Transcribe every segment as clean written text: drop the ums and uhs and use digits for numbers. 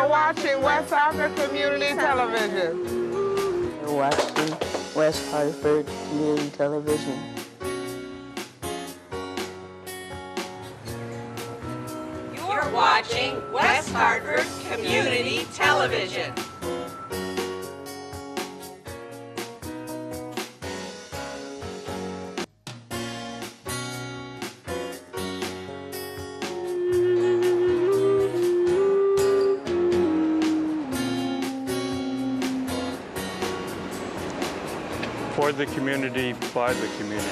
You're watching West Hartford Community Television. You're watching West Hartford Community Television. You're watching West Hartford Community Television. For the community, by the community.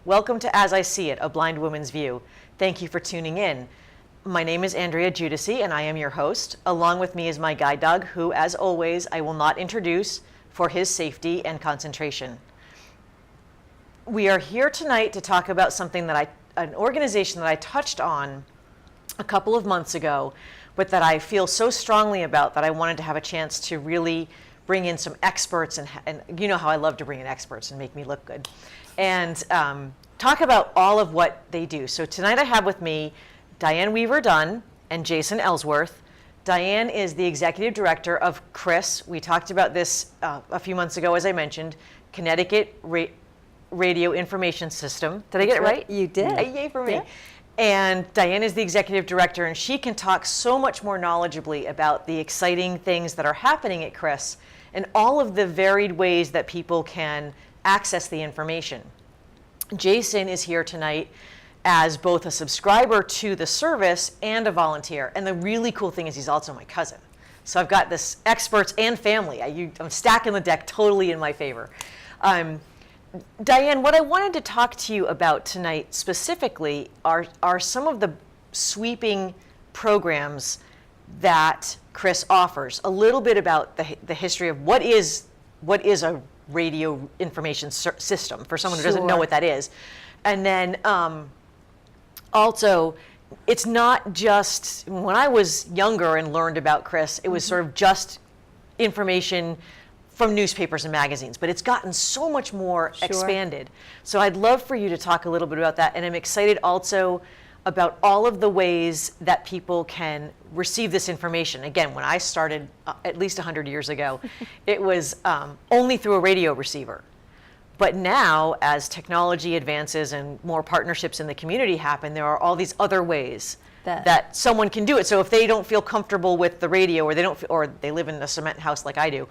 Welcome to As I See It, A Blind Woman's View. Thank you for tuning in. My name is Andrea Giudice, and I am your host. Along with me is my guide dog, who, as always, I will not introduce for his safety and concentration. We are here tonight to talk about something that an organization that I touched on a couple of months ago, but that I feel so strongly about that I wanted to have a chance to really bring in some experts, and you know how I love to bring in experts and make me look good. And talk about all of what they do. So tonight I have with me Diane Weaver-Dunn and Jason Ellsworth. Diane is the executive director of CRIS. We talked about this a few months ago, as I mentioned, Connecticut Radio Information System. Did I get it right? You did. Yay for me. Yeah. And Diane is the executive director, and she can talk so much more knowledgeably about the exciting things that are happening at CRIS and all of the varied ways that people can access the information. Jason is here tonight as both a subscriber to the service and a volunteer. And the really cool thing is he's also my cousin. So I've got this experts and family. I'm stacking the deck totally in my favor. Diane, what I wanted to talk to you about tonight specifically are some of the sweeping programs that CRIS offers. A little bit about the history of what is a radio information system for someone who doesn't know what that is. And then also, it's not just, when I was younger and learned about CRIS, it was sort of just information from newspapers and magazines, but it's gotten so much more expanded. So I'd love for you to talk a little bit about that. And I'm excited also about all of the ways that people can receive this information. Again, when I started at least 100 years ago, it was only through a radio receiver. But now, as technology advances and more partnerships in the community happen, there are all these other ways that someone can do it. So if they don't feel comfortable with the radio, or they live in a cement house like I do,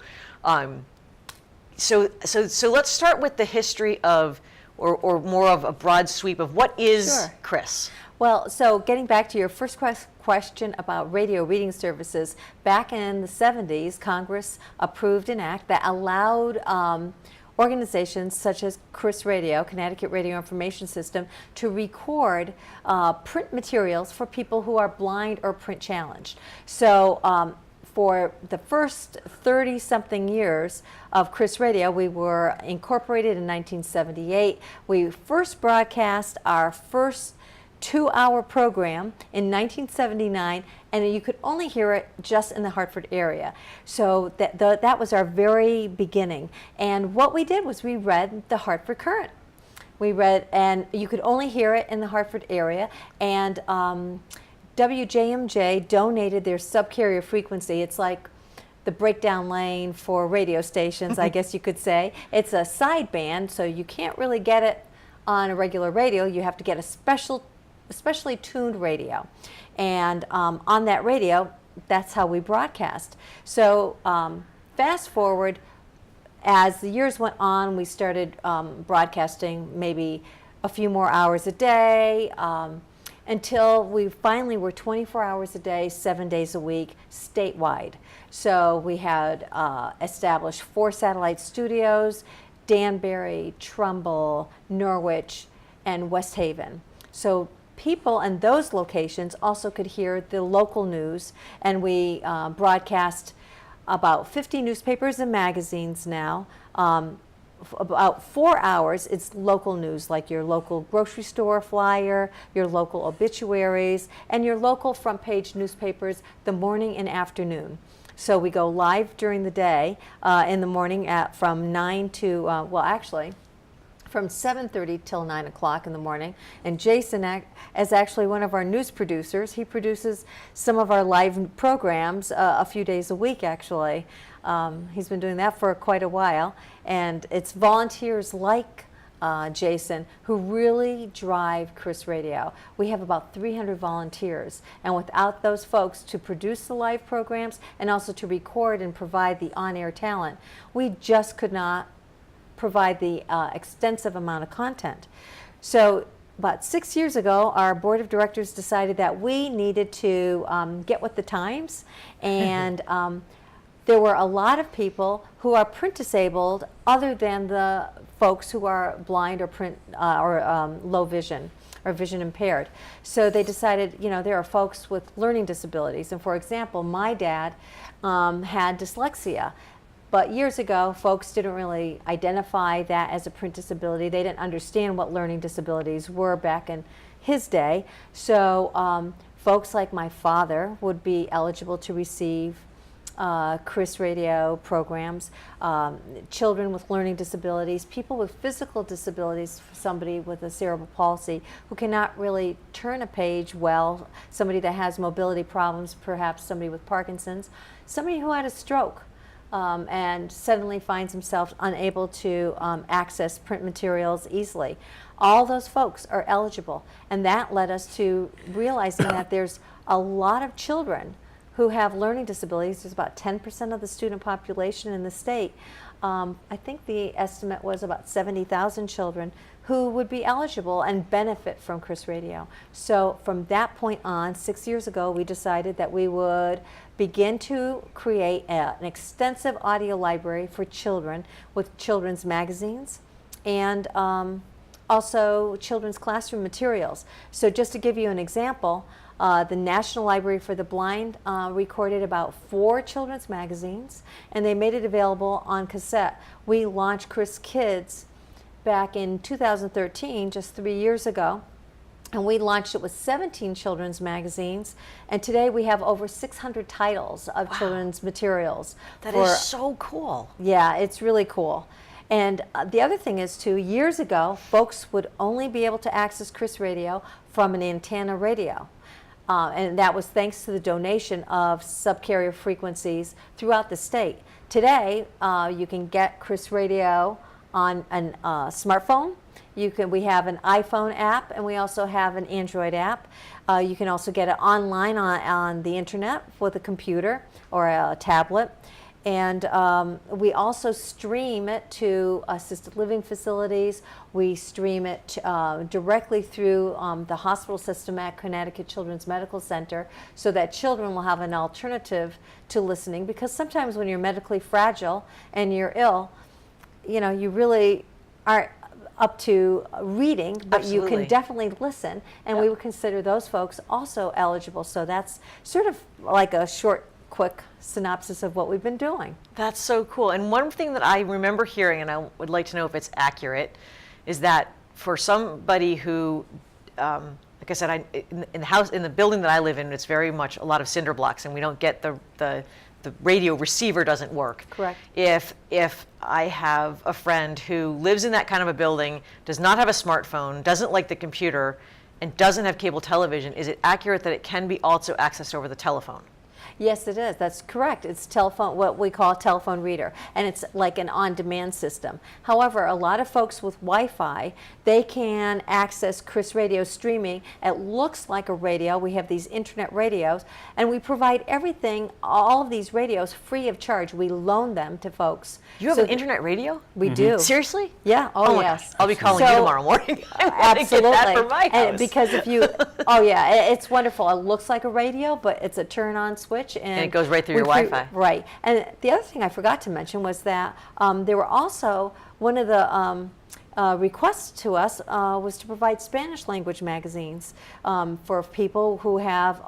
so let's start with the history of, or more of a broad sweep of what is CRIS. Well, so getting back to your first question about radio reading services, back in the 70s, Congress approved an act that allowed organizations such as CRIS Radio, Connecticut Radio Information System, to record print materials for people who are blind or print challenged. So for the first 30-something years of CRIS Radio, we were incorporated in 1978. We first broadcast our first 2-hour program in 1979, and you could only hear it just in the Hartford area. So that was our very beginning. And what we did was we read the Hartford Current. We read, and you could only hear it in the Hartford area. And WJMJ donated their subcarrier frequency. It's like the breakdown lane for radio stations, I guess you could say. It's a sideband, so you can't really get it on a regular radio. You have to get a specially tuned radio. And on that radio, that's how we broadcast. So fast forward, as the years went on, we started broadcasting maybe a few more hours a day, until we finally were 24 hours a day, 7 days a week, statewide. So we had established 4 satellite studios: Danbury, Trumbull, Norwich, and West Haven. So people in those locations also could hear the local news, and we broadcast about 50 newspapers and magazines now. About 4 hours, it's local news, like your local grocery store flyer, your local obituaries, and your local front page newspapers the morning and afternoon. So we go live during the day in the morning from 9 to, well, actually, from 7:30 till 9 o'clock in the morning. And Jason is actually one of our news producers. He produces some of our live programs a few days a week, actually. He's been doing that for quite a while. And it's volunteers like Jason who really drive CRIS Radio. We have about 300 volunteers. And without those folks to produce the live programs and also to record and provide the on-air talent, we just could not provide the extensive amount of content. So about 6 years ago, our board of directors decided that we needed to get with the times, and there were a lot of people who are print disabled other than the folks who are blind or print or low vision or vision impaired. So they decided, you know, there are folks with learning disabilities. And for example, my dad had dyslexia. But years ago, folks didn't really identify that as a print disability. They didn't understand what learning disabilities were back in his day. So folks like my father would be eligible to receive CRIS radio programs, children with learning disabilities, people with physical disabilities, somebody with a cerebral palsy who cannot really turn a page well, somebody that has mobility problems, perhaps somebody with Parkinson's, somebody who had a stroke and suddenly finds himself unable to access print materials easily. All those folks are eligible, and that led us to realizing that there's a lot of children who have learning disabilities. There's about 10% of the student population in the state. I think the estimate was about 70,000 children who would be eligible and benefit from CRIS Radio. So from that point on, 6 years ago, we decided that we would begin to create an extensive audio library for children with children's magazines and also children's classroom materials. So just to give you an example, the National Library for the Blind recorded about 4 children's magazines, and they made it available on cassette. We launched CRIS Kids back in 2013, just 3 years ago, and we launched it with 17 children's magazines, and today we have over 600 titles of children's materials. That is so cool. Yeah, it's really cool. And the other thing is, too, years ago, folks would only be able to access CRIS Radio from an antenna radio. And that was thanks to the donation of subcarrier frequencies throughout the state. Today, you can get CRIS Radio on a smartphone. We have an iPhone app, and we also have an Android app. You can also get it online on the internet with a computer or a tablet. And we also stream it to assisted living facilities. We stream it directly through the hospital system at Connecticut Children's Medical Center, so that children will have an alternative to listening. Because sometimes when you're medically fragile and you're ill, you know, you really aren't up to reading, but Absolutely. you can definitely listen. And we would consider those folks also eligible. So that's sort of like a short, quick synopsis of what we've been doing. That's so cool. And one thing that I remember hearing, and I would like to know if it's accurate, is that for somebody who, like I said, in the building that I live in, it's very much a lot of cinder blocks, and we don't get the radio receiver doesn't work. Correct. If I have a friend who lives in that kind of a building, does not have a smartphone, doesn't like the computer, and doesn't have cable television, is it accurate that it can be also accessed over the telephone? Yes, it is. That's correct. It's telephone, what we call a telephone reader, and it's like an on-demand system. However, a lot of folks with Wi-Fi, they can access CRIS Radio streaming. It looks like a radio. We have these internet radios, and we provide everything, all of these radios, free of charge. We loan them to folks. You have an internet radio? We do. Seriously? Yeah. Oh, my yes. gosh. I'll be calling you tomorrow morning. I want to get that for my house. And because if you, oh yeah, it's wonderful. It looks like a radio, but it's a turn-on switch. And it goes right through your Wi-Fi. Right. And the other thing I forgot to mention was that there were also one of the request to us was to provide Spanish language magazines for people who have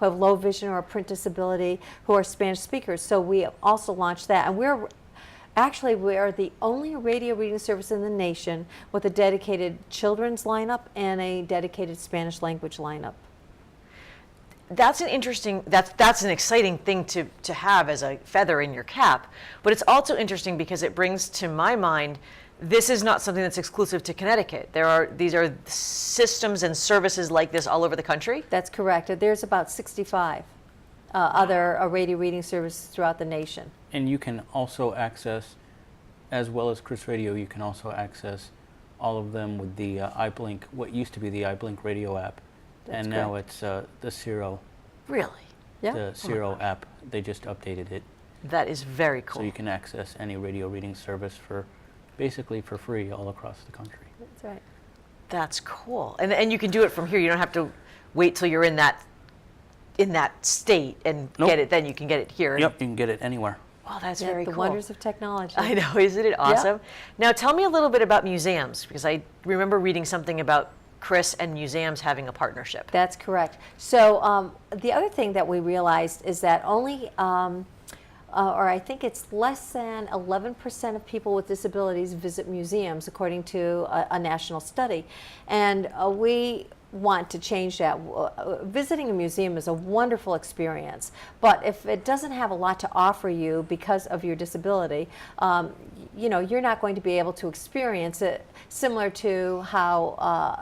low vision or a print disability, who are Spanish speakers. So we also launched that, and we are the only radio reading service in the nation with a dedicated children's lineup and a dedicated Spanish language lineup. That's an interesting, that's an exciting thing to have as a feather in your cap, but it's also interesting because it brings to my mind, this is not something that's exclusive to Connecticut. These are systems and services like this all over the country? That's correct. There's about 65 other radio reading services throughout the nation. And you can also access, as well as CRIS Radio, you can also access all of them with the iBlink, what used to be the iBlink radio app. That's and correct. now it's the Ciro, Really? Yeah. the Ciro app. They just updated it. That is very cool. So you can access any radio reading service basically for free all across the country. That's right. That's cool. And you can do it from here. You don't have to wait till you're in that state and Nope. get it. Then you can get it here. Yep, you can get it anywhere. Wow, that's Yeah, very the cool. wonders of technology. I know, isn't it awesome? Now tell me a little bit about museums, because I remember reading something about CRIS and museums having a partnership. That's correct. So the other thing that we realized is that only, or I think it's less than 11% of people with disabilities visit museums, according to a national study. And we want to change that. Visiting a museum is a wonderful experience, but if it doesn't have a lot to offer you because of your disability, you're not going to be able to experience it similar to how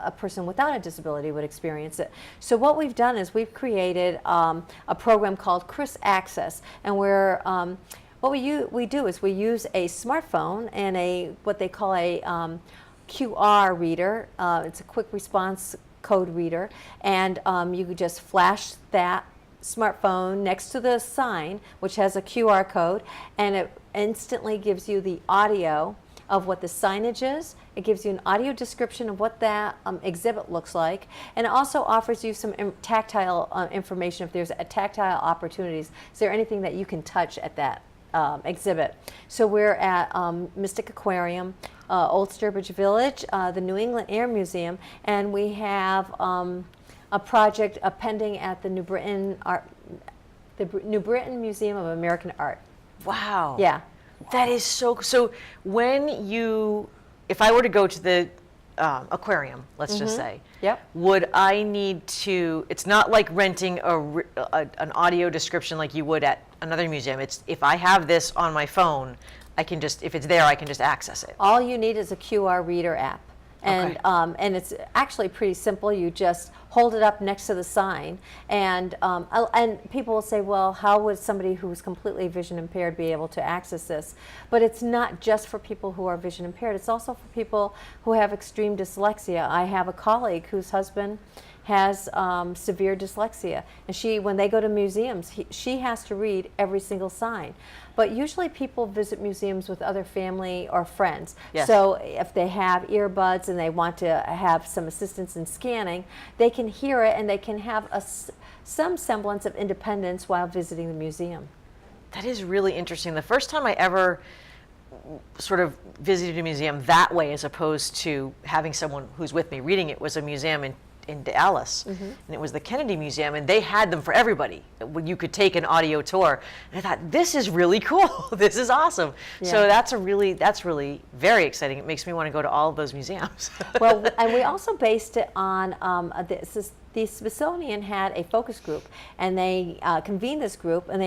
a person without a disability would experience it. So what we've done is we've created a program called CRIS Access, and what we do is we use a smartphone and what they call a QR reader. It's a quick response code reader, and you could just flash that smartphone next to the sign, which has a QR code, and it instantly gives you the audio of what the signage is. It gives you an audio description of what that exhibit looks like, and it also offers you some tactile information if there's a tactile opportunities. Is there anything that you can touch at that exhibit? So we're at Mystic Aquarium, Old Sturbridge Village, the New England Air Museum, and we have a project pending at the New Britain Museum of American Art. Wow. Yeah. That is so if I were to go to the aquarium, let's just say, Yep. would I need to, it's not like renting an audio description like you would at another museum. It's, if I have this on my phone, I can just, if it's there, I can just access it. All you need is a QR reader app. And, Okay. and it's actually pretty simple. You just hold it up next to the sign, and people will say, well, how would somebody who's completely vision impaired be able to access this? But it's not just for people who are vision impaired. It's also for people who have extreme dyslexia. I have a colleague whose husband has severe dyslexia, and when they go to museums, she has to read every single sign. But usually people visit museums with other family or friends. Yes. So if they have earbuds and they want to have some assistance in scanning, they can hear it and they can have some semblance of independence while visiting the museum. That is really interesting. The first time I ever sort of visited a museum that way, as opposed to having someone who's with me reading it, was a museum in Dallas, and it was the Kennedy Museum, and they had them for everybody. You could take an audio tour, and I thought, this is really cool. This is awesome. Yeah. So that's really very exciting. It makes me want to go to all of those museums. Well, and we also based it on the Smithsonian had a focus group, and they convened this group, and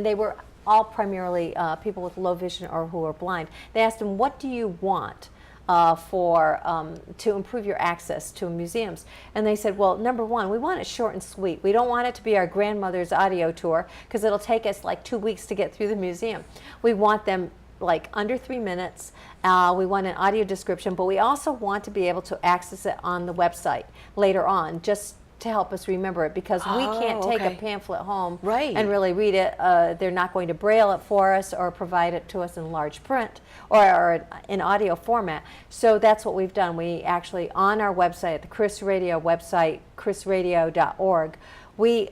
they were all primarily people with low vision or who are blind. They asked them, what do you want to improve your access to museums? And they said, well, number one, we want it short and sweet. We don't want it to be our grandmother's audio tour, because it'll take us like 2 weeks to get through the museum. We want them like under 3 minutes. We want an audio description, but we also want to be able to access it on the website later on, just to help us remember it, because we can't take a pamphlet home and really read it. They're not going to braille it for us or provide it to us in large print or in audio format. So that's what we've done. We actually, on our website, the CRIS Radio website, crisradio.org, we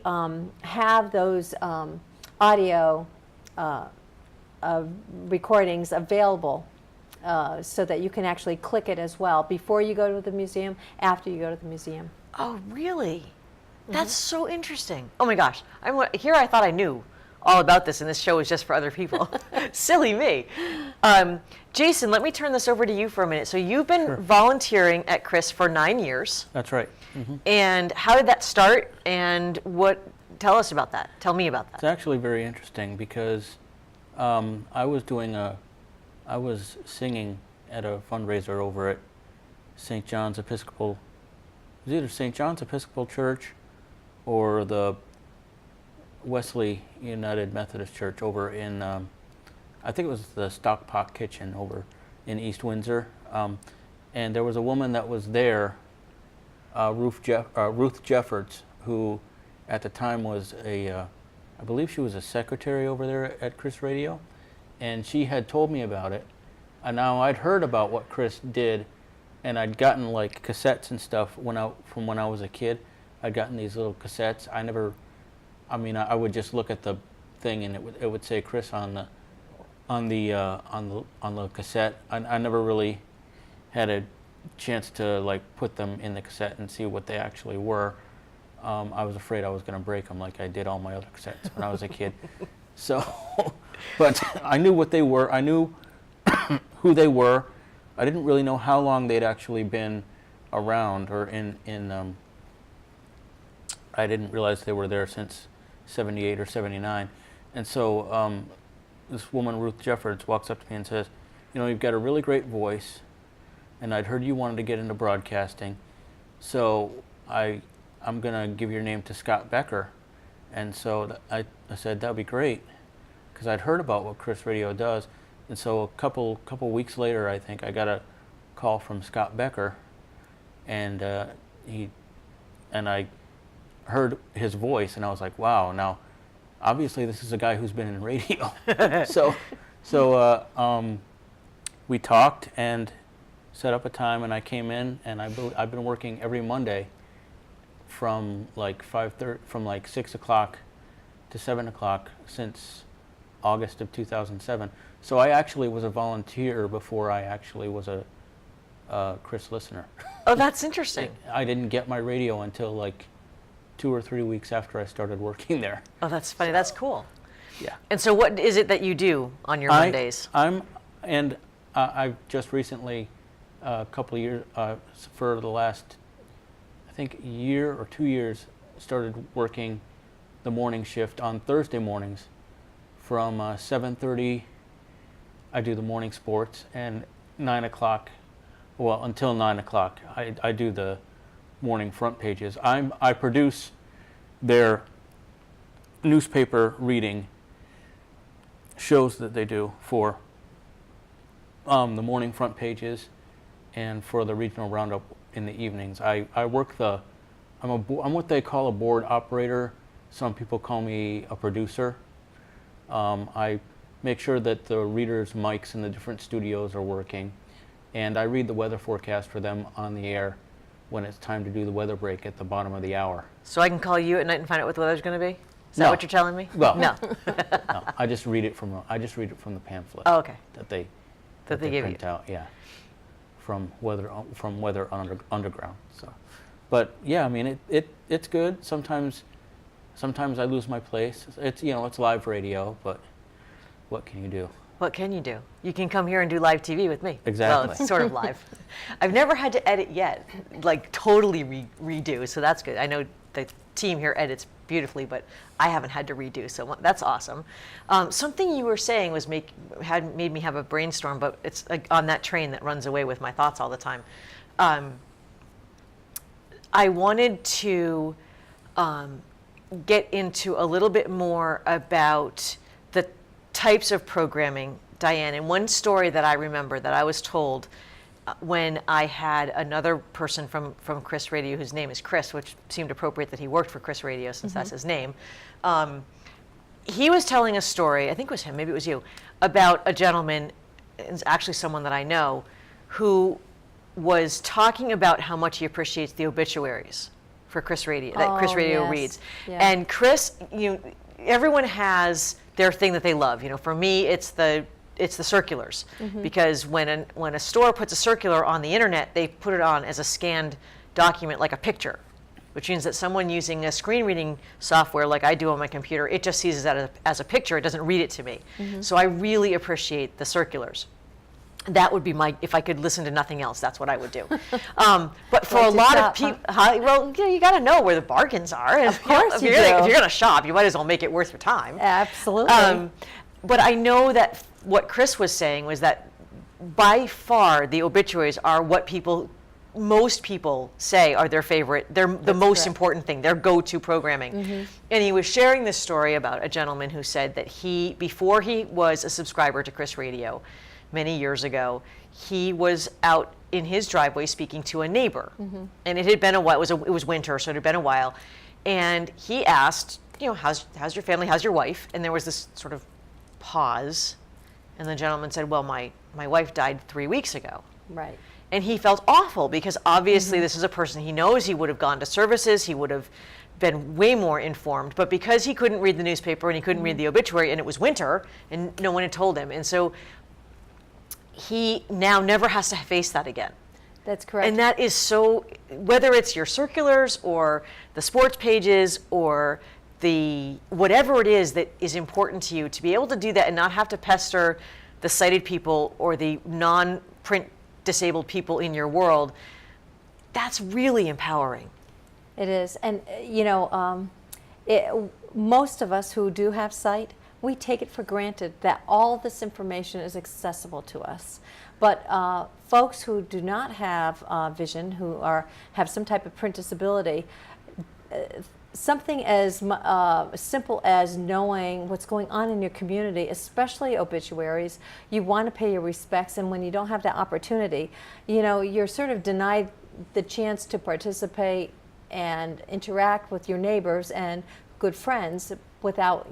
have those audio recordings available so that you can actually click it as well before you go to the museum, after you go to the museum. Oh, really? That's so interesting. Oh my gosh. Here I thought I knew all about this, and this show is just for other people. Silly me. Jason, let me turn this over to you for a minute. So you've been volunteering at CRIS for 9 years. That's right. And how did that start, and tell us about that. Tell me about that. It's actually very interesting because I was singing at a fundraiser over at St. John's Episcopal. It was either St. John's Episcopal Church or the Wesley United Methodist Church over in, I think it was the Stockpot Kitchen over in East Windsor. And there was a woman that was there, Ruth Jeffords, who at the time was I believe she was a secretary over there at CRIS Radio. And she had told me about it. And now I'd heard about what CRIS did, and I'd gotten like cassettes and stuff from when I was a kid. I'd gotten these little cassettes. I would just look at the thing, and it would say CRIS on the cassette. I never really had a chance to like put them in the cassette and see what they actually were. I was afraid I was going to break them like I did all my other cassettes when I was a kid. So, but I knew what they were. I knew who they were. I didn't really know how long they'd actually been around, or I didn't realize they were there since 78 or 79. And so this woman, Ruth Jeffords, walks up to me and says, you've got a really great voice, and I'd heard you wanted to get into broadcasting, so I'm going to give your name to Scott Becker. And so I said, that'd be great, because I'd heard about what CRIS Radio does. And so a couple weeks later, I think, I got a call from Scott Becker, and I heard his voice, and I was like, wow, now obviously this is a guy who's been in radio. so we talked and set up a time, and I came in, and I've been working every Monday from like 6 o'clock to 7 o'clock since August of 2007. So I actually was a volunteer before I actually was a CRIS listener. Oh, that's interesting. I didn't get my radio until like 2 or 3 weeks after I started working there. Oh, that's funny. That's cool. Yeah. And so what is it that you do on your Mondays? I've just recently, a couple of years, for the last, I think, year or 2 years, started working the morning shift on Thursday mornings from 7:30. I do the morning sports, and 9 o'clock, well, until 9 o'clock, I do the morning front pages. I produce their newspaper reading shows that they do for the morning front pages and for the regional roundup in the evenings. I work I'm what they call a board operator. Some people call me a producer. I make sure that the readers' mics in the different studios are working, and I read the weather forecast for them on the air when it's time to do the weather break at the bottom of the hour. So I can call you at night and find out what the weather's going to be? Is No. that what you're telling me? Well, no. No, I just read it from the pamphlet. Oh, okay. That they give print you. out, yeah, from Weather Underground. So, but yeah, I mean it's good. Sometimes I lose my place. It's it's live radio, but what can you do? What can you do? You can come here and do live TV with me. Exactly. Well, it's sort of live. I've never had to edit yet, like totally redo, so that's good. I know the team here edits beautifully, but I haven't had to redo, so that's awesome. Something you were saying was made me have a brainstorm, but it's like on that train that runs away with my thoughts all the time. I wanted to get into a little bit more about the types of programming, Diane. And one story that I remember that I was told when I had another person from CRIS Radio whose name is Chris, which seemed appropriate that he worked for CRIS Radio since that's his name. He was telling a story, I think it was him, maybe it was you, about a gentleman, it's actually someone that I know, who was talking about how much he appreciates the obituaries for CRIS Radio, that CRIS Radio reads. Yeah. And CRIS, everyone has their thing that they love. For me, it's the it's the circulars, because when a store puts a circular on the internet, they put it on as a scanned document, like a picture, which means that someone using a screen reading software like I do on my computer, it just sees it as a picture. It doesn't read it to me. So I really appreciate the circulars. That would be if I could listen to nothing else, that's what I would do. But for a lot of people, well, you got to know where the bargains are. Of course if you you're do. If you're going to shop, you might as well make it worth your time. Absolutely. But I know that what Chris was saying was that by far the obituaries are what most people say are their favorite, they're the most correct. important thing, their go-to programming. And he was sharing this story about a gentleman who said that before he was a subscriber to CRIS Radio many years ago, he was out in his driveway speaking to a neighbor. And it had been a while, it was winter, so it had been a while. And he asked, how's your family, how's your wife? And there was this sort of pause. And the gentleman said, well, my wife died 3 weeks ago. Right. And he felt awful because obviously this is a person he knows. He would have gone to services. He would have been way more informed. But because he couldn't read the newspaper and he couldn't read the obituary, and it was winter and no one had told him. And so he now never has to face that again. That's correct. And that is so, whether it's your circulars or the sports pages or whatever it is that is important to you, to be able to do that and not have to pester the sighted people or the non-print disabled people in your world, that's really empowering. It is. And, most of us who do have sight, we take it for granted that all this information is accessible to us. But folks who do not have vision, who have some type of print disability, something as simple as knowing what's going on in your community, especially obituaries, you want to pay your respects, and when you don't have that opportunity, you're sort of denied the chance to participate and interact with your neighbors and good friends without,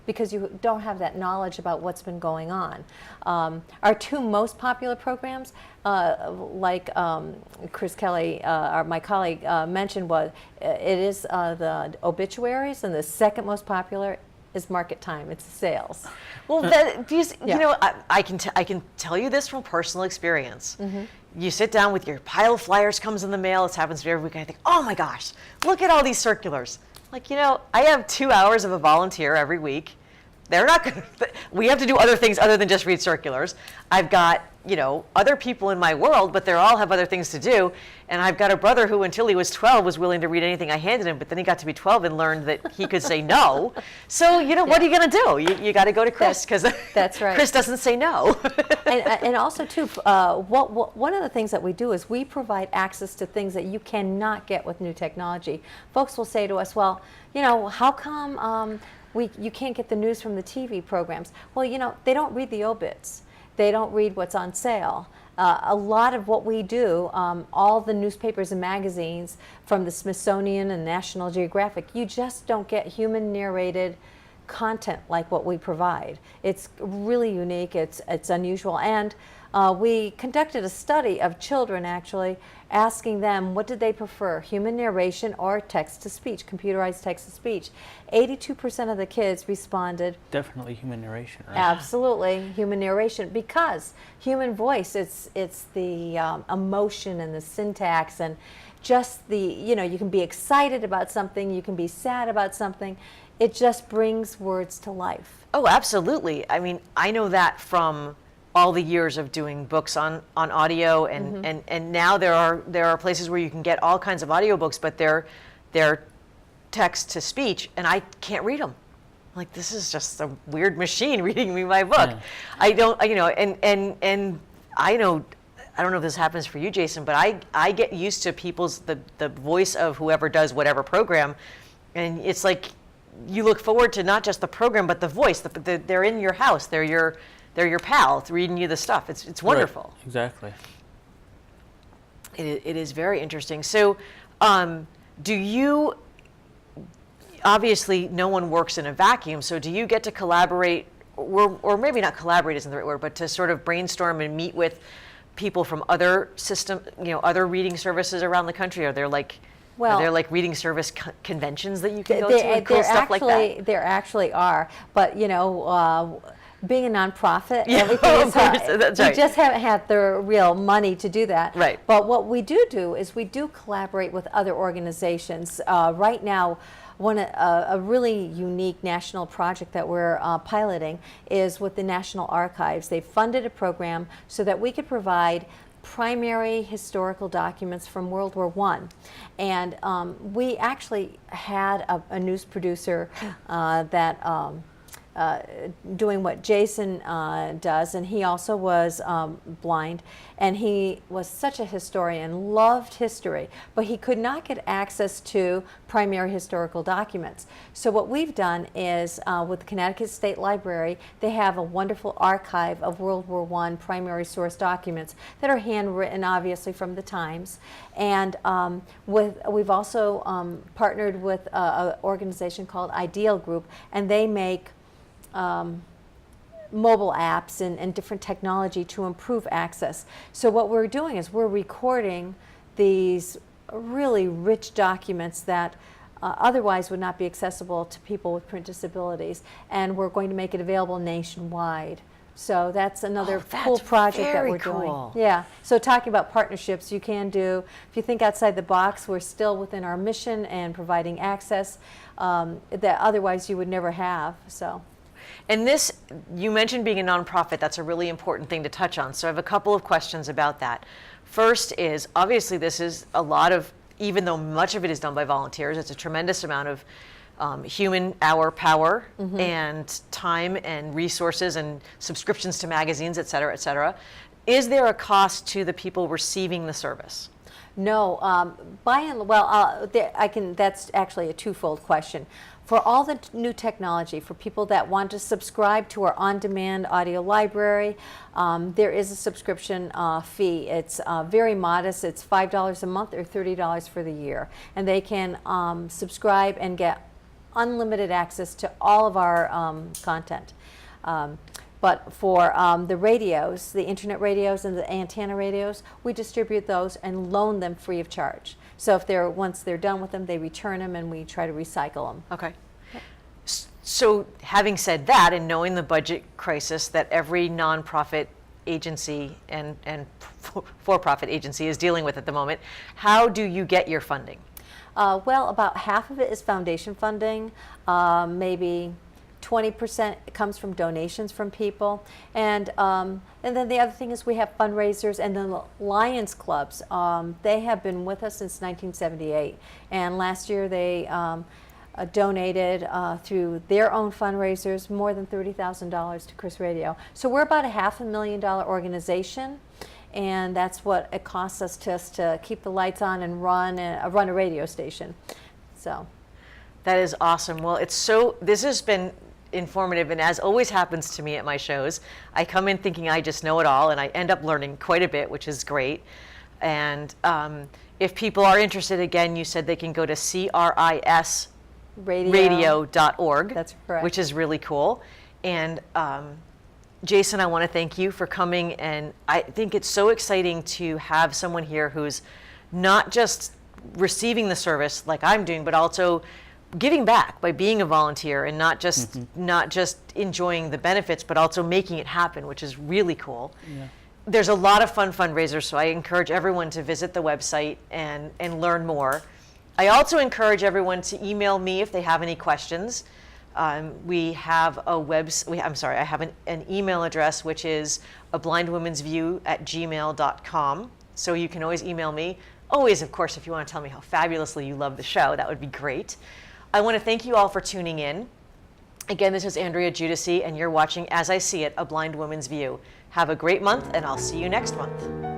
because you don't have that knowledge about what's been going on. Our two most popular programs, like Chris Kelly, my colleague, mentioned, it is the obituaries, and the second most popular is market time. It's sales. Well, I can tell you this from personal experience. You sit down with your pile of flyers, comes in the mail. This happens to me every week. And I think, oh my gosh, look at all these circulars. Like, I have 2 hours of a volunteer every week. They're not going to, we have to do other things other than just read circulars. I've got, other people in my world, but they all have other things to do. And I've got a brother who, until he was 12, was willing to read anything I handed him, but then he got to be 12 and learned that he could say no. So, what are you going to do? You got to go to Chris, because that's right. Chris doesn't say no. and also, too, one of the things that we do is we provide access to things that you cannot get with new technology. Folks will say to us, well, how come you can't get the news from the TV programs? Well, they don't read the obits. They don't read what's on sale. A lot of what we do, all the newspapers and magazines from the Smithsonian and National Geographic, you just don't get human narrated content like what we provide. It's really unique, it's unusual, and we conducted a study of children, actually, asking them what did they prefer, human narration or text-to-speech, computerized text-to-speech. 82% of the kids responded. Definitely human narration, right? Absolutely, human narration, because human voice, it's the emotion and the syntax and just you can be excited about something, you can be sad about something. It just brings words to life. Oh, absolutely. I mean, I know that from all the years of doing books on audio, and now there are places where you can get all kinds of audiobooks, but they're text to speech, and I can't read them. Like, this is just a weird machine reading me my book. Yeah. I don't, and I know, I don't know if this happens for you, Jason, but I get used to the voice of whoever does whatever program, and it's like you look forward to not just the program but the voice. They're in your house. They're your pal. It's reading you the stuff. It's wonderful. Right. Exactly. It is very interesting. So, do you? Obviously, no one works in a vacuum. So, do you get to collaborate, or maybe not collaborate isn't the right word, but to sort of brainstorm and meet with people from other other reading services around the country? Are there like reading service conventions that you can go to and cool stuff like that? There actually are, but being a nonprofit, Yeah, everything of is course, that's we right. just haven't had the real money to do that. Right. But what we do is we do collaborate with other organizations. Right now, a really unique national project that we're piloting is with the National Archives. They funded a program so that we could provide primary historical documents from World War I. And we actually had a news producer that doing what Jason does, and he also was blind, and he was such a historian, loved history, but he could not get access to primary historical documents. So what we've done is with the Connecticut State Library, they have a wonderful archive of World War I primary source documents that are handwritten, obviously, from the times. And we've also partnered with an organization called Ideal Group, and they make mobile apps and different technology to improve access. So what we're doing is we're recording these really rich documents that otherwise would not be accessible to people with print disabilities, and we're going to make it available nationwide. So that's another cool project that we're doing. Yeah. So talking about partnerships, you can do, if you think outside the box, we're still within our mission and providing access that otherwise you would never have. So. And this, you mentioned being a nonprofit, that's a really important thing to touch on. So I have a couple of questions about that. First is, obviously this is a lot of, even though much of it is done by volunteers, it's a tremendous amount of human hour power and time and resources and subscriptions to magazines, et cetera, et cetera. Is there a cost to the people receiving the service? No, that's actually a twofold question. For all the new technology, for people that want to subscribe to our on-demand audio library, there is a subscription fee. It's very modest. It's $5 a month or $30 for the year. And they can subscribe and get unlimited access to all of our content. But for the radios, the internet radios and the antenna radios, we distribute those and loan them free of charge. So if once they're done with them, they return them and we try to recycle them. Okay. So having said that, and knowing the budget crisis that every nonprofit agency and for-profit agency is dealing with at the moment, how do you get your funding? Well, about half of it is foundation funding, maybe 20% comes from donations from people, and then the other thing is we have fundraisers and the Lions Clubs. They have been with us since 1978, and last year they donated through their own fundraisers more than $30,000 to CRIS Radio. So we're about a $500,000 organization, and that's what it costs us just to keep the lights on and run a radio station. So that is awesome. Well, this has been informative, and as always happens to me at my shows, I come in thinking I just know it all, and I end up learning quite a bit, which is great. And if people are interested, again, you said they can go to CRIS radio.org. That's correct. Which is really cool. And Jason, I want to thank you for coming, and I think it's so exciting to have someone here who's not just receiving the service like I'm doing, but also giving back by being a volunteer and not just enjoying the benefits, but also making it happen, which is really cool. Yeah. There's a lot of fun fundraisers, so I encourage everyone to visit the website and learn more. I also encourage everyone to email me if they have any questions. We have I have an email address, which is ablindwomensview@gmail.com. So you can always email me. Always, of course, if you want to tell me how fabulously you love the show, that would be great. I want to thank you all for tuning in. Again, this is Andrea Giudice, and you're watching As I See It, A Blind Woman's View. Have a great month, and I'll see you next month.